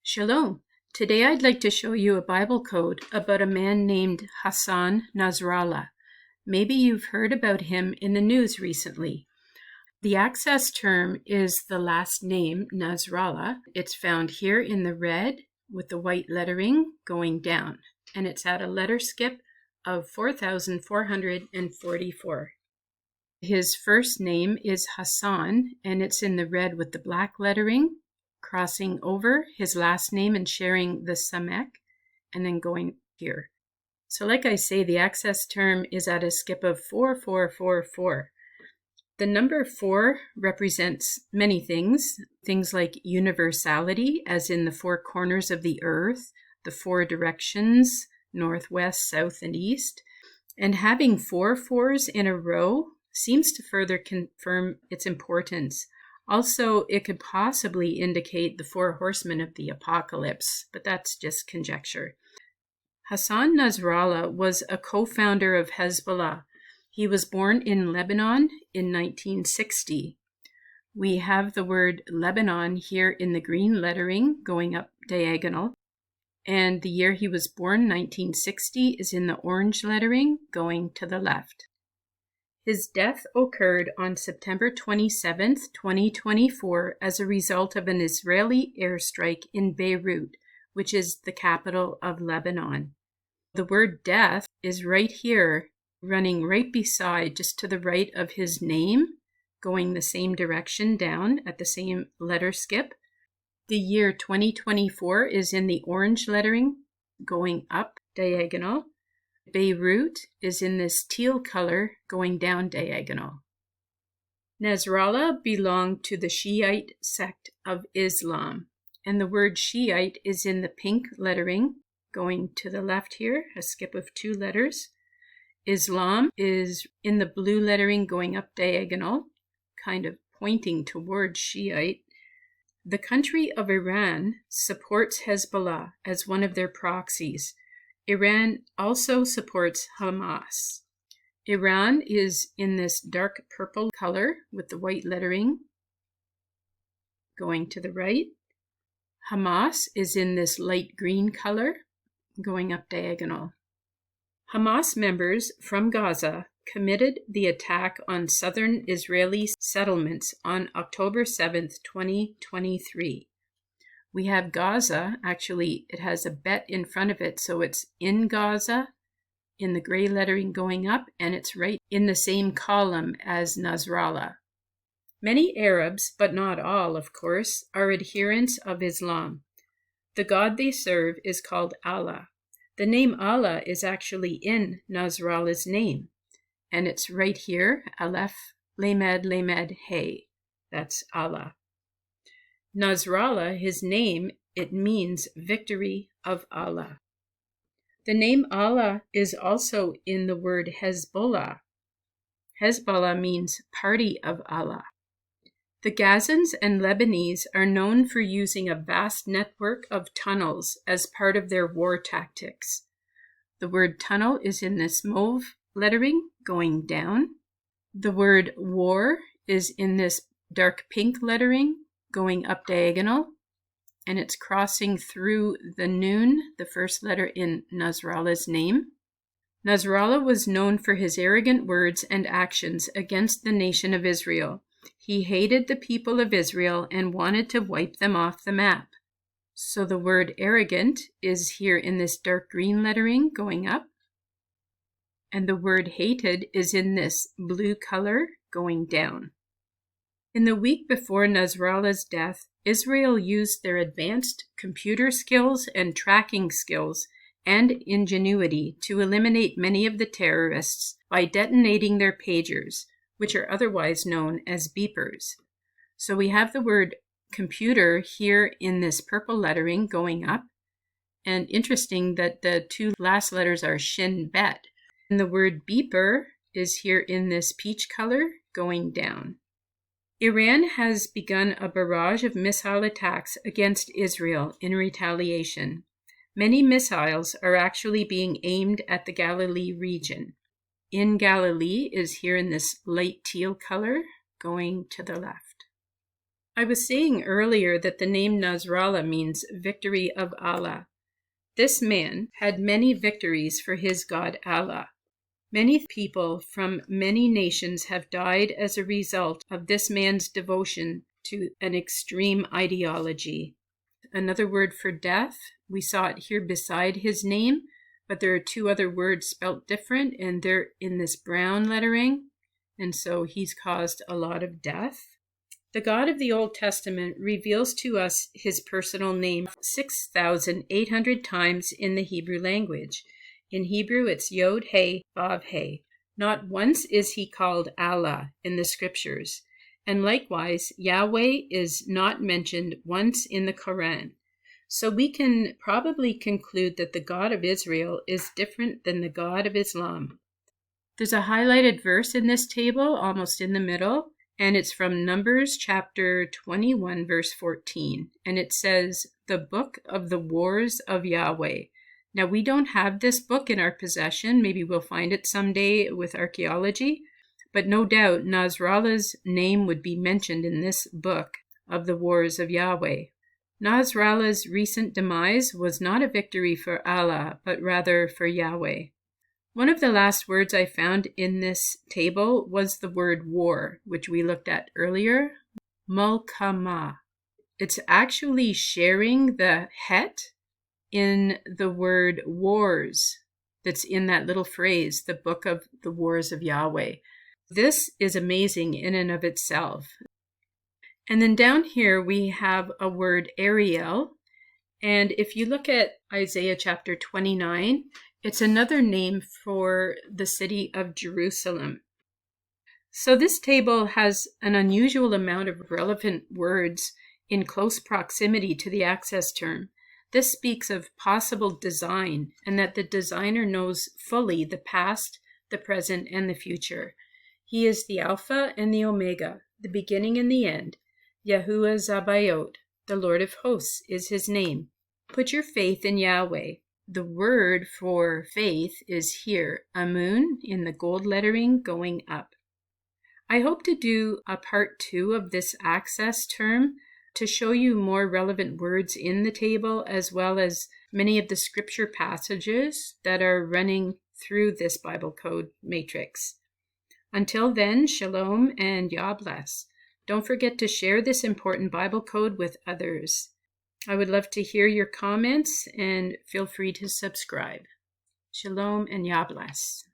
Shalom. Today I'd like to show you a Bible code about a man named Hassan Nasrallah. Maybe you've heard about him in the news recently. The access term is the last name, Nasrallah. It's found here in the red with the white lettering going down, and it's at a letter skip of 4,444. His first name is Hassan, and it's in the red with the black lettering, crossing over his last name and sharing the Sept, and then going here. So like I say, the access term is at a skip of 4444. The number 4 represents many things like universality, as in the 4 corners of the earth, the 4 directions, northwest, south, and east. And having 4 4s in a row seems to further confirm its importance. Also, it could possibly indicate the 4 horsemen of the apocalypse, but that's just conjecture. Hassan Nasrallah was a co-founder of Hezbollah. He was born in Lebanon in 1960. We have the word Lebanon here in the green lettering going up diagonal, and the year he was born, 1960, is in the orange lettering going to the left. His death occurred on September 27, 2024, as a result of an Israeli airstrike in Beirut, which is the capital of Lebanon. The word death is right here, running right beside, just to the right of his name, going the same direction down at the same letter skip. The year 2024 is in the orange lettering, going up diagonal. Beirut is in this teal color going down diagonal. Nasrallah belonged to the Shiite sect of Islam, and the word Shiite is in the pink lettering going to the left here, a skip of 2 letters. Islam is in the blue lettering going up diagonal, kind of pointing towards Shiite. The country of Iran supports Hezbollah as one of their proxies. Iran also supports Hamas. Iran is in this dark purple color with the white lettering going to the right. Hamas is in this light green color going up diagonal. Hamas members from Gaza committed the attack on southern Israeli settlements on October 7, 2023. We have Gaza, actually it has a bet in front of it, so it's in Gaza, in the gray lettering going up, and it's right in the same column as Nasrallah. Many Arabs, but not all, of course, are adherents of Islam. The God they serve is called Allah. The name Allah is actually in Nasrallah's name, and it's right here, Aleph, Lamed, Hey. That's Allah. Nasrallah, his name, it means victory of Allah. The name Allah is also in the word Hezbollah. Hezbollah means party of Allah. The Gazans and Lebanese are known for using a vast network of tunnels as part of their war tactics. The word tunnel is in this mauve lettering going down. The word war is in this dark pink lettering going up diagonal, and it's crossing through the noon, the first letter in Nasrallah's name. Nasrallah was known for his arrogant words and actions against the nation of Israel. He hated the people of Israel and wanted to wipe them off the map. So the word arrogant is here in this dark green lettering going up, and the word hated is in this blue color going down. In the week before Nasrallah's death, Israel used their advanced computer skills and tracking skills and ingenuity to eliminate many of the terrorists by detonating their pagers, which are otherwise known as beepers. So we have the word computer here in this purple lettering going up, and interesting that the 2 last letters are shin bet. And the word beeper is here in this peach color going down. Iran has begun a barrage of missile attacks against Israel in retaliation. Many missiles are actually being aimed at the Galilee region. In Galilee is here in this light teal color going to the left. I was saying earlier that the name Nasrallah means victory of Allah. This man had many victories for his God Allah. Many people from many nations have died as a result of this man's devotion to an extreme ideology. Another word for death, we saw it here beside his name, but there are two other words spelt different, and they're in this brown lettering, and so he's caused a lot of death. The God of the Old Testament reveals to us his personal name 6,800 times in the Hebrew language. In Hebrew, it's Yod-He, Vav-He. Not once is he called Allah in the scriptures. And likewise, Yahweh is not mentioned once in the Quran. So we can probably conclude that the God of Israel is different than the God of Islam. There's a highlighted verse in this table, almost in the middle, and it's from Numbers chapter 21, verse 14. And it says, "The book of the wars of Yahweh." Now, we don't have this book in our possession. Maybe we'll find it someday with archaeology. But no doubt Nasrallah's name would be mentioned in this book of the wars of Yahweh. Nasrallah's recent demise was not a victory for Allah, but rather for Yahweh. One of the last words I found in this table was the word war, which we looked at earlier, mulkama. It's actually sharing the het in the word wars that's in that little phrase, the book of the wars of Yahweh. This is amazing in and of itself. And then down here we have a word Ariel. And if you look at Isaiah chapter 29, it's another name for the city of Jerusalem. So this table has an unusual amount of relevant words in close proximity to the access term. This speaks of possible design and that the designer knows fully the past, the present, and the future. He is the Alpha and the Omega, the beginning and the end. Yahuwah Zabayot, the Lord of hosts, is his name. Put your faith in Yahweh. The word for faith is here, Amun, in the gold lettering going up. I hope to do a part 2 of this access term to show you more relevant words in the table, as well as many of the scripture passages that are running through this Bible code matrix. Until then, shalom and Yah bless. Don't forget to share this important Bible code with others. I would love to hear your comments and feel free to subscribe. Shalom and Yah bless.